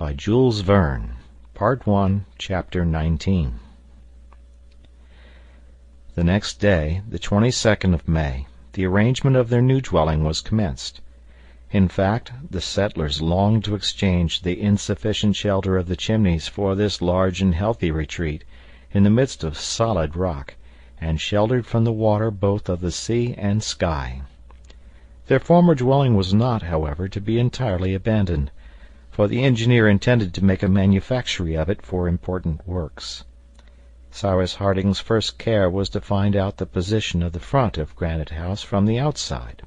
by Jules Verne. Part 1, Chapter 19. The next day, the 22nd of May, the arrangement of their new dwelling was commenced. In fact, the settlers longed to exchange the insufficient shelter of the chimneys for this large and healthy retreat in the midst of solid rock, and sheltered from the water both of the sea and sky. Their former dwelling was not, however, to be entirely abandoned, for the engineer intended to make a manufactory of it for important works. Cyrus Harding's first care was to find out the position of the front of Granite House from the outside.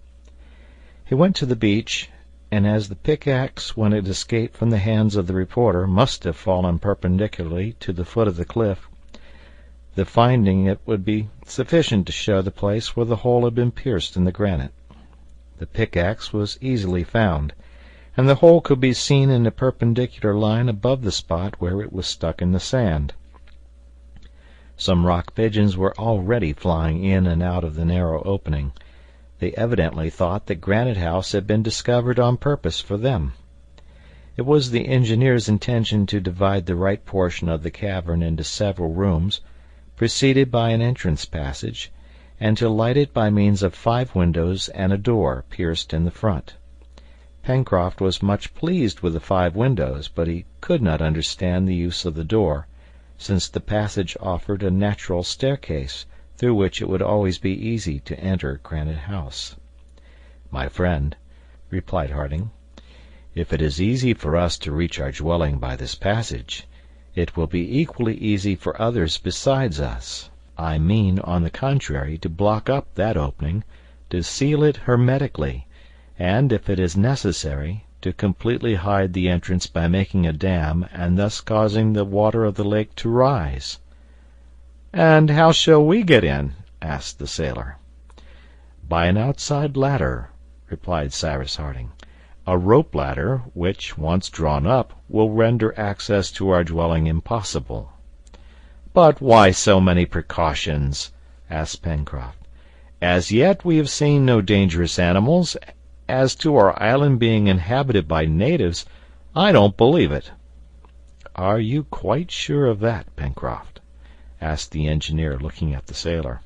He went to the beach, and as the pickaxe, when it escaped from the hands of the reporter, must have fallen perpendicularly to the foot of the cliff, the finding it would be sufficient to show the place where the hole had been pierced in the granite. The pickaxe was easily found, and the hole could be seen in a perpendicular line above the spot where it was stuck in the sand. Some rock pigeons were already flying in and out of the narrow opening. They evidently thought that Granite House had been discovered on purpose for them. It was the engineer's intention to divide the right portion of the cavern into several rooms, preceded by an entrance passage, and to light it by means of 5 windows and a door pierced in the front. Pencroft was much pleased with the 5 windows, but he could not understand the use of the door, since the passage offered a natural staircase through which it would always be easy to enter Granite House. "My friend," replied Harding, "if it is easy for us to reach our dwelling by this passage, it will be equally easy for others besides us. I mean, on the contrary, to block up that opening, to seal it hermetically, and, if it is necessary, to completely hide the entrance by making a dam and thus causing the water of the lake to rise." "And how shall we get in?" asked the sailor. "By an outside ladder," replied Cyrus Harding. "A rope ladder, which, once drawn up, will render access to our dwelling impossible." "But why so many precautions?" asked Pencroft. "As yet we have seen no dangerous animals. As to our island being inhabited by natives, I don't believe it." "Are you quite sure of that, Pencroft?" asked the engineer, looking at the sailor.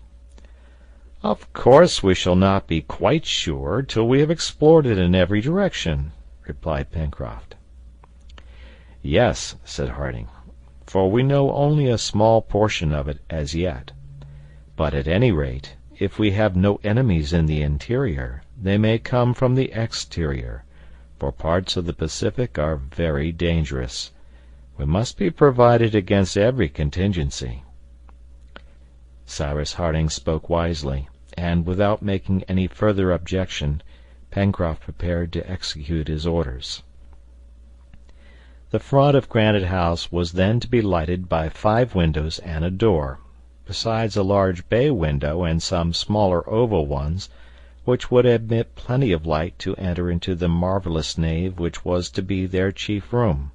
"Of course we shall not be quite sure till we have explored it in every direction," replied Pencroft. "Yes," said Harding, "for we know only a small portion of it as yet. But at any rate, if we have no enemies in the interior, they may come from the exterior, for parts of the Pacific are very dangerous. We must be provided against every contingency." Cyrus Harding spoke wisely, and, without making any further objection, Pencroft prepared to execute his orders. The front of Granite House was then to be lighted by 5 windows and a door, besides a large bay window and some smaller oval ones, which would admit plenty of light to enter into the marvelous nave which was to be their chief room.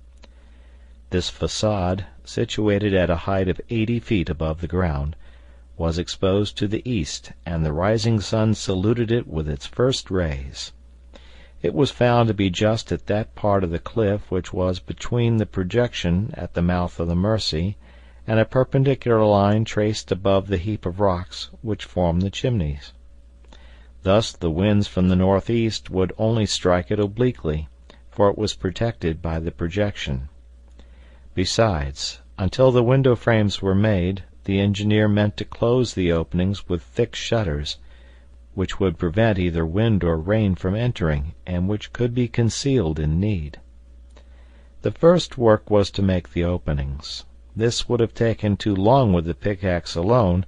This façade, situated at a height of 80 feet above the ground, was exposed to the east, and the rising sun saluted it with its first rays. It was found to be just at that part of the cliff which was between the projection at the mouth of the Mercy and a perpendicular line traced above the heap of rocks which formed the chimneys. Thus the winds from the northeast would only strike it obliquely, for it was protected by the projection. Besides, until the window frames were made, the engineer meant to close the openings with thick shutters, which would prevent either wind or rain from entering, and which could be concealed in need. The first work was to make the openings. This would have taken too long with the pickaxe alone,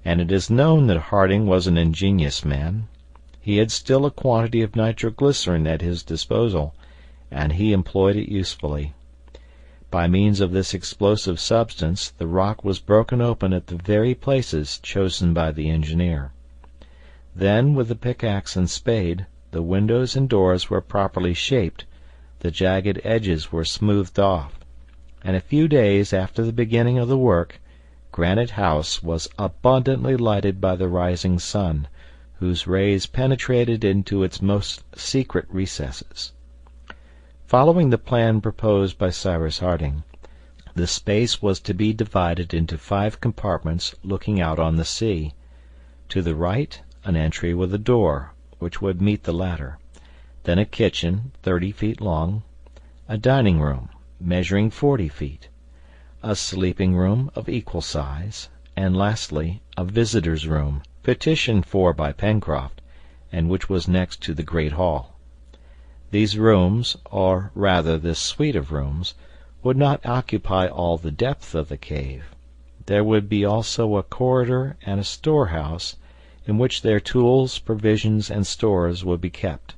and it is known that Harding was an ingenious man. He had still a quantity of nitroglycerin at his disposal, and he employed it usefully. By means of this explosive substance the rock was broken open at the very places chosen by the engineer. Then, with the pickaxe and spade, the windows and doors were properly shaped, the jagged edges were smoothed off, and a few days after the beginning of the work, Granite House was abundantly lighted by the rising sun, whose rays penetrated into its most secret recesses. Following the plan proposed by Cyrus Harding, the space was to be divided into 5 compartments looking out on the sea. To the right, an entry with a door, which would meet the latter, then a kitchen 30 feet long, a dining room measuring 40 feet, a sleeping room of equal size, and lastly a visitor's room, petitioned for by Pencroft, and which was next to the great hall. These rooms, or rather this suite of rooms, would not occupy all the depth of the cave. There would be also a corridor and a storehouse, in which their tools, provisions, and stores would be kept.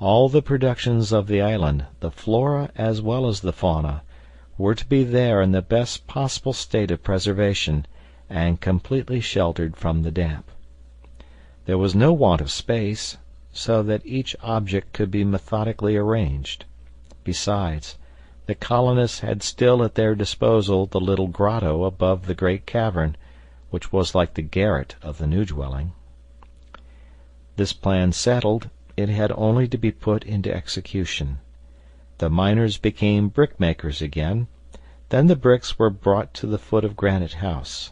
All the productions of the island, the flora as well as the fauna, were to be there in the best possible state of preservation, and completely sheltered from the damp. There was no want of space, so that each object could be methodically arranged. Besides, the colonists had still at their disposal the little grotto above the great cavern, which was like the garret of the new dwelling. This plan settled, it had only to be put into execution. The miners became brickmakers again. Then the bricks were brought to the foot of Granite House.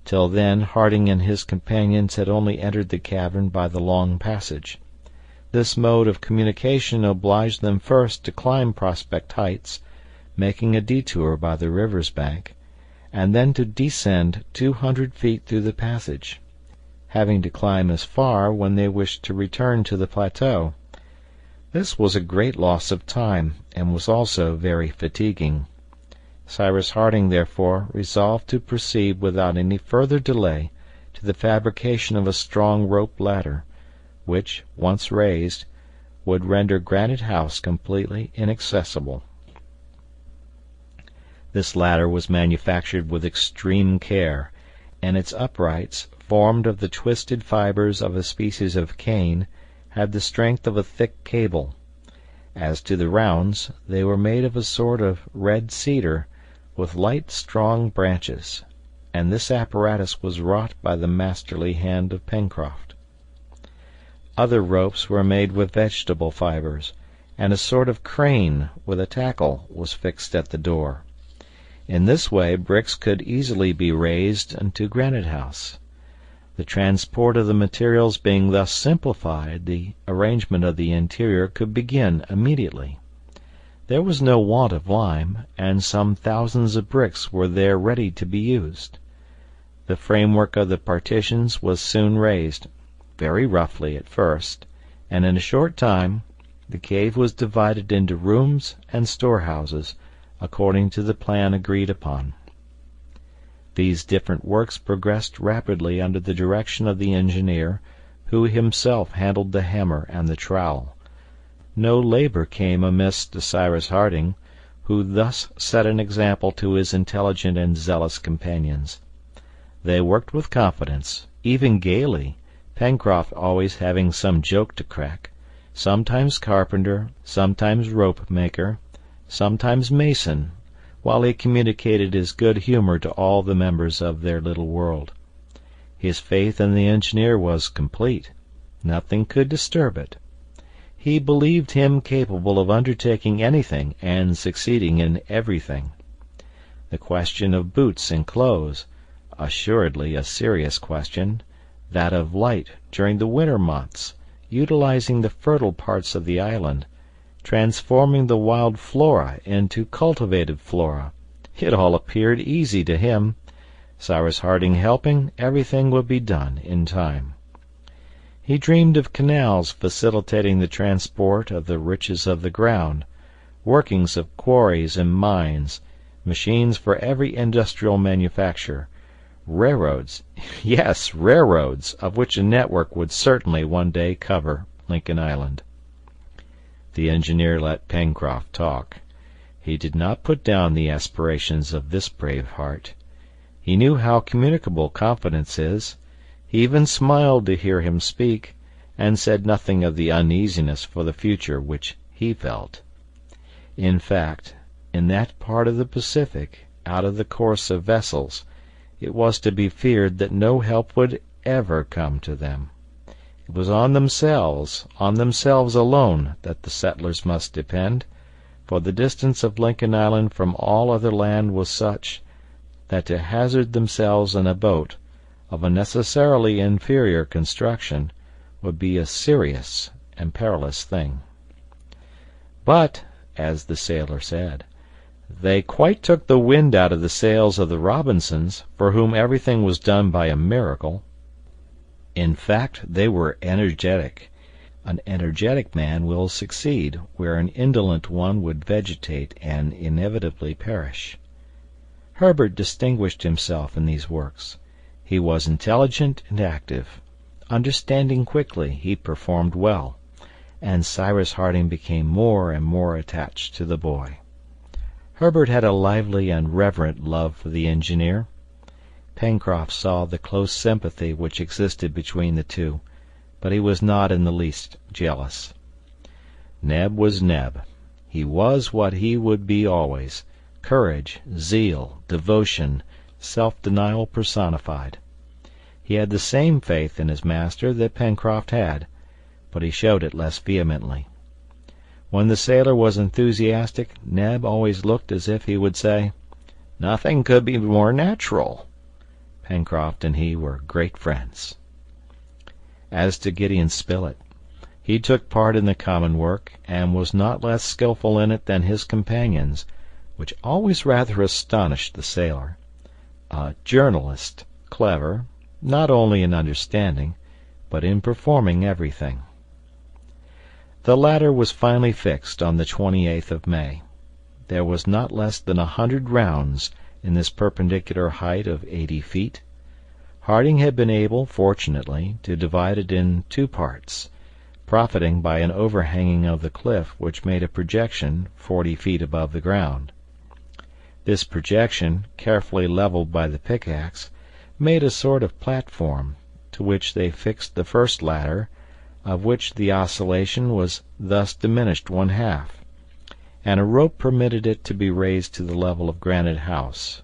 Till then Harding and his companions had only entered the cavern by the long passage. This mode of communication obliged them first to climb Prospect Heights, making a detour by the river's bank, and then to descend 200 feet through the passage, having to climb as far when they wished to return to the plateau. This was a great loss of time, and was also very fatiguing. Cyrus Harding, therefore, resolved to proceed without any further delay to the fabrication of a strong rope ladder, which, once raised, would render Granite House completely inaccessible. This ladder was manufactured with extreme care, and its uprights, formed of the twisted fibers of a species of cane, had the strength of a thick cable. As to the rounds, they were made of a sort of red cedar, with light, strong branches, and this apparatus was wrought by the masterly hand of Pencroft. Other ropes were made with vegetable fibers, and a sort of crane with a tackle was fixed at the door. In this way bricks could easily be raised into Granite House. The transport of the materials being thus simplified, the arrangement of the interior could begin immediately. There was no want of lime, and some thousands of bricks were there ready to be used. The framework of the partitions was soon raised, very roughly at first, and in a short time the cave was divided into rooms and storehouses, according to the plan agreed upon. These different works progressed rapidly under the direction of the engineer, who himself handled the hammer and the trowel. No labor came amiss to Cyrus Harding, who thus set an example to his intelligent and zealous companions. They worked with confidence, even gaily, Pencroft always having some joke to crack, sometimes carpenter, sometimes rope maker, sometimes mason, while he communicated his good humor to all the members of their little world. His faith in the engineer was complete. Nothing could disturb it. He believed him capable of undertaking anything and succeeding in everything. The question of boots and clothes, assuredly a serious question, that of light during the winter months, utilizing the fertile parts of the island, transforming the wild flora into cultivated flora, it all appeared easy to him. Cyrus Harding helping, everything would be done in time. He dreamed of canals facilitating the transport of the riches of the ground, workings of quarries and mines, machines for every industrial manufacture, railroads, yes, railroads, of which a network would certainly one day cover Lincoln Island. The engineer let Pencroft talk. He did not put down the aspirations of this brave heart. He knew how communicable confidence is. He even smiled to hear him speak, and said nothing of the uneasiness for the future which he felt. In fact, in that part of the Pacific, out of the course of vessels, it was to be feared that no help would ever come to them. It was on themselves alone, that the settlers must depend, for the distance of Lincoln Island from all other land was such that to hazard themselves in a boat of a necessarily inferior construction would be a serious and perilous thing. But, as the sailor said, they quite took the wind out of the sails of the Robinsons, for whom everything was done by a miracle. In fact, they were energetic. An energetic man will succeed where an indolent one would vegetate and inevitably perish. Herbert distinguished himself in these works. He was intelligent and active. Understanding quickly, he performed well, and Cyrus Harding became more and more attached to the boy. Herbert had a lively and reverent love for the engineer. Pencroft saw the close sympathy which existed between the two, but he was not in the least jealous. Neb was Neb. He was what he would be always: courage, zeal, devotion, self-denial personified. He had the same faith in his master that Pencroft had, but he showed it less vehemently. When the sailor was enthusiastic, Neb always looked as if he would say, "Nothing could be more natural." Pencroft and he were great friends. As to Gideon Spilett, he took part in the common work, and was not less skilful in it than his companions, which always rather astonished the sailor. A journalist, clever, not only in understanding, but in performing everything. The ladder was finally fixed on the 28th of May. There was not less than 100 rounds in this perpendicular height of 80 feet. Harding had been able, fortunately, to divide it in 2 parts, profiting by an overhanging of the cliff which made a projection 40 feet above the ground. This projection, carefully leveled by the pickaxe, made a sort of platform, to which they fixed the first ladder, of which the oscillation was thus diminished 1/2, and a rope permitted it to be raised to the level of Granite House.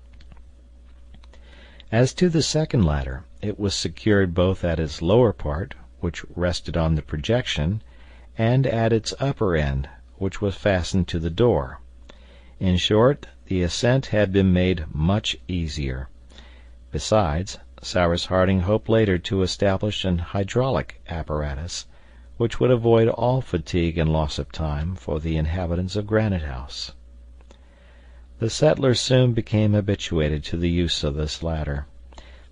As to the second ladder, it was secured both at its lower part, which rested on the projection, and at its upper end, which was fastened to the door. In short, the ascent had been made much easier. Besides, Cyrus Harding hoped later to establish an hydraulic apparatus, which would avoid all fatigue and loss of time for the inhabitants of Granite House. The settlers soon became habituated to the use of this ladder.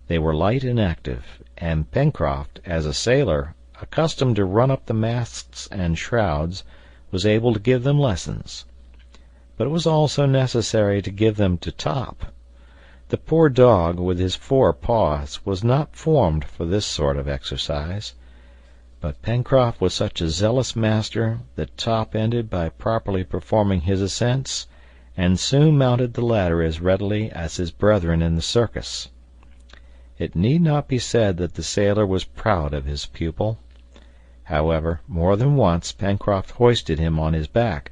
They were light and active, and Pencroft, as a sailor, accustomed to run up the masts and shrouds, was able to give them lessons. But it was also necessary to give them to Top. The poor dog, with his 4 paws, was not formed for this sort of exercise. But Pencroft was such a zealous master that Top ended by properly performing his ascents, and soon mounted the ladder as readily as his brethren in the circus. It need not be said that the sailor was proud of his pupil. However, more than once Pencroft hoisted him on his back,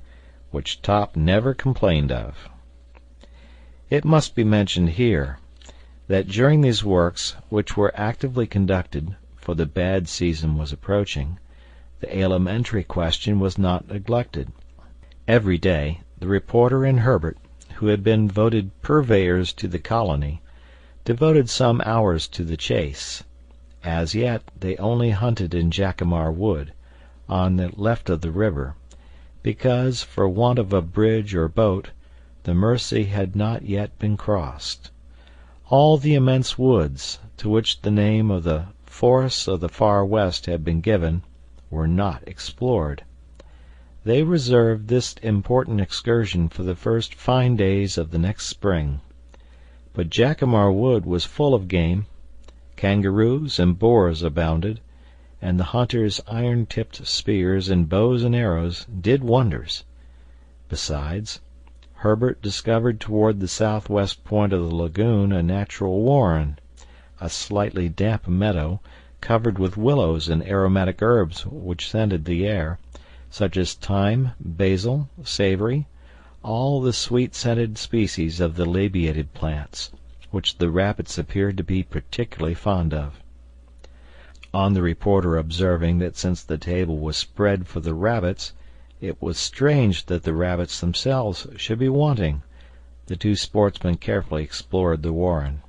which Top never complained of. It must be mentioned here that during these works, which were actively conducted, for the bad season was approaching, the alimentary question was not neglected. Every day the reporter and Herbert, who had been voted purveyors to the colony, devoted some hours to the chase. As yet they only hunted in Jacamar Wood, on the left of the river, because, for want of a bridge or boat, the Mersey had not yet been crossed. All the immense woods, to which the name of the forests of the far west had been given, were not explored. They reserved this important excursion for the first fine days of the next spring. But Jacamar Wood was full of game. Kangaroos and boars abounded, and the hunters' iron-tipped spears and bows and arrows did wonders. Besides, Herbert discovered toward the southwest point of the lagoon a natural warren, a slightly damp meadow covered with willows and aromatic herbs which scented the air, such as thyme, basil, savory, all the sweet-scented species of the labiated plants, which the rabbits appeared to be particularly fond of. On the reporter observing that since the table was spread for the rabbits, it was strange that the rabbits themselves should be wanting, the two sportsmen carefully explored the warren.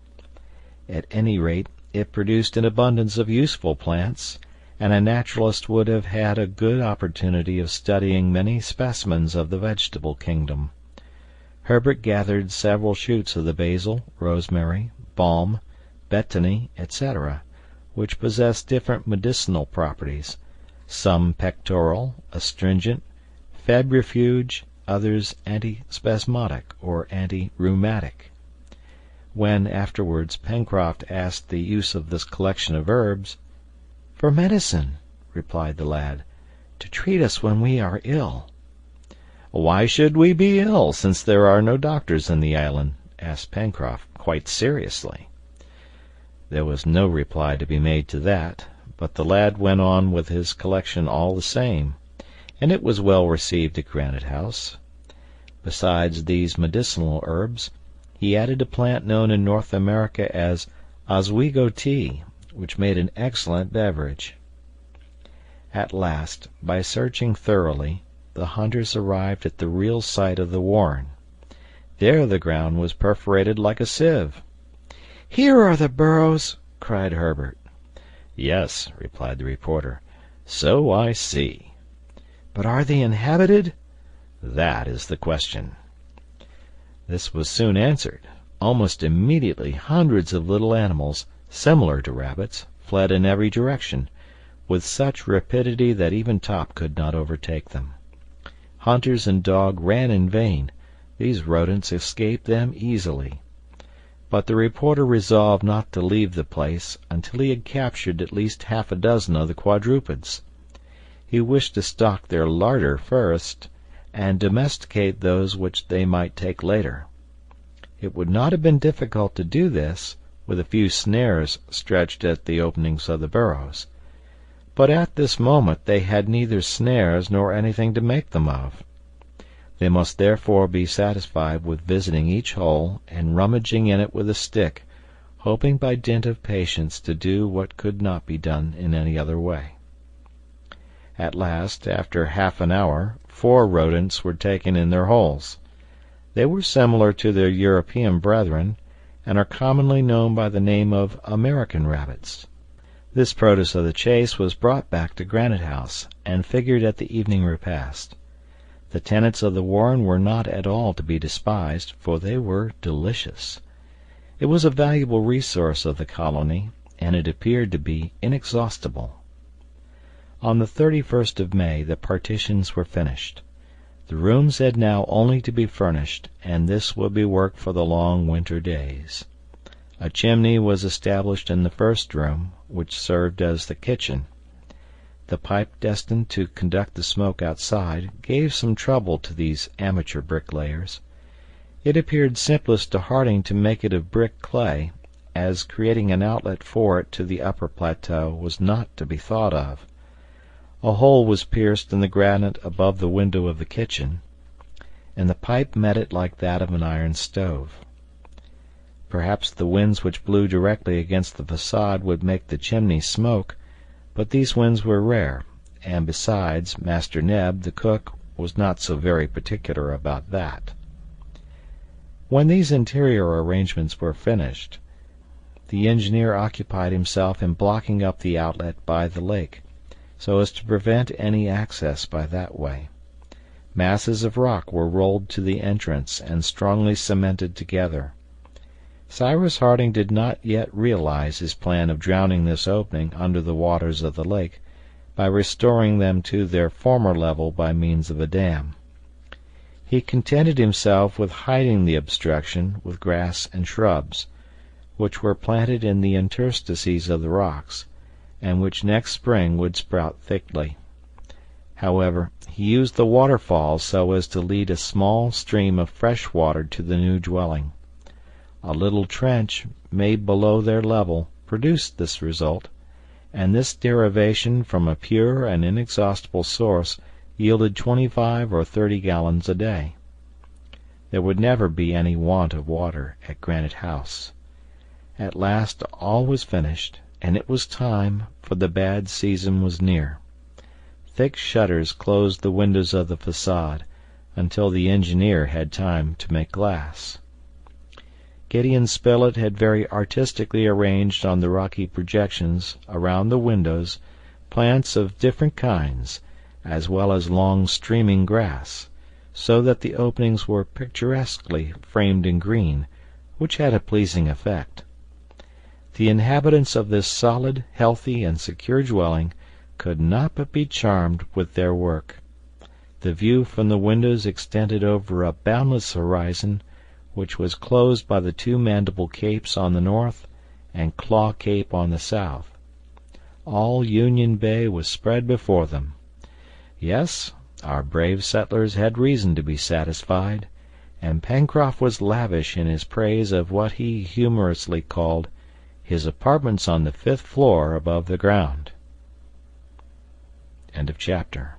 At any rate, it produced an abundance of useful plants, and a naturalist would have had a good opportunity of studying many specimens of the vegetable kingdom. Herbert gathered several shoots of the basil, rosemary, balm, betony, etc., which possess different medicinal properties, some pectoral, astringent, febrifuge, others antispasmodic or anti-rheumatic. When, afterwards, Pencroft asked the use of this collection of herbs, "For medicine," replied the lad, "to treat us when we are ill." "Why should we be ill, since there are no doctors in the island?" asked Pencroft, quite seriously. There was no reply to be made to that, but the lad went on with his collection all the same, and it was well received at Granite House. Besides these medicinal herbs, he added a plant known in North America as Oswego tea, which made an excellent beverage. At last, by searching thoroughly, the hunters arrived at the real site of the warren. There the ground was perforated like a sieve. "Here are the burrows!" cried Herbert. "Yes," replied the reporter, "so I see." "But are they inhabited?" "That is the question." This was soon answered. Almost immediately hundreds of little animals, similar to rabbits, fled in every direction, with such rapidity that even Top could not overtake them. Hunters and dog ran in vain; these rodents escaped them easily. But the reporter resolved not to leave the place until he had captured at least half a dozen of the quadrupeds. He wished to stock their larder first, and domesticate those which they might take later. It would not have been difficult to do this, with a few snares stretched at the openings of the burrows. But at this moment they had neither snares nor anything to make them of. They must therefore be satisfied with visiting each hole and rummaging in it with a stick, hoping by dint of patience to do what could not be done in any other way. At last, after half an hour, 4 rodents were taken in their holes. They were similar to their European brethren, and are commonly known by the name of American rabbits. This produce of the chase was brought back to Granite House, and figured at the evening repast. The tenants of the warren were not at all to be despised, for they were delicious. It was a valuable resource of the colony, and it appeared to be inexhaustible. On the 31st of May the partitions were finished. The rooms had now only to be furnished, and this would be work for the long winter days. A chimney was established in the first room, which served as the kitchen. The pipe destined to conduct the smoke outside gave some trouble to these amateur bricklayers. It appeared simplest to Harding to make it of brick clay, as creating an outlet for it to the upper plateau was not to be thought of. A hole was pierced in the granite above the window of the kitchen, and the pipe met it like that of an iron stove. Perhaps the winds which blew directly against the facade would make the chimney smoke, but these winds were rare, and besides, Master Neb, the cook, was not so very particular about that. When these interior arrangements were finished, the engineer occupied himself in blocking up the outlet by the lake, so as to prevent any access by that way. Masses of rock were rolled to the entrance and strongly cemented together. Cyrus Harding did not yet realize his plan of drowning this opening under the waters of the lake by restoring them to their former level by means of a dam. He contented himself with hiding the obstruction with grass and shrubs, which were planted in the interstices of the rocks, and which next spring would sprout thickly. However, he used the waterfalls so as to lead a small stream of fresh water to the new dwelling. A little trench, made below their level, produced this result, and this derivation from a pure and inexhaustible source yielded 25 or 30 gallons a day. There would never be any want of water at Granite House. At last all was finished, and it was time for the bad season was near. Thick shutters closed the windows of the façade until the engineer had time to make glass. Gideon Spilett had very artistically arranged on the rocky projections around the windows plants of different kinds, as well as long streaming grass, so that the openings were picturesquely framed in green, which had a pleasing effect. The inhabitants of this solid, healthy, and secure dwelling could not but be charmed with their work. The view from the windows extended over a boundless horizon, which was closed by the two Mandible Capes on the north and Claw Cape on the south. All Union Bay was spread before them. Yes, our brave settlers had reason to be satisfied, and Pencroft was lavish in his praise of what he humorously called his apartments on the 5th floor above the ground. End of chapter.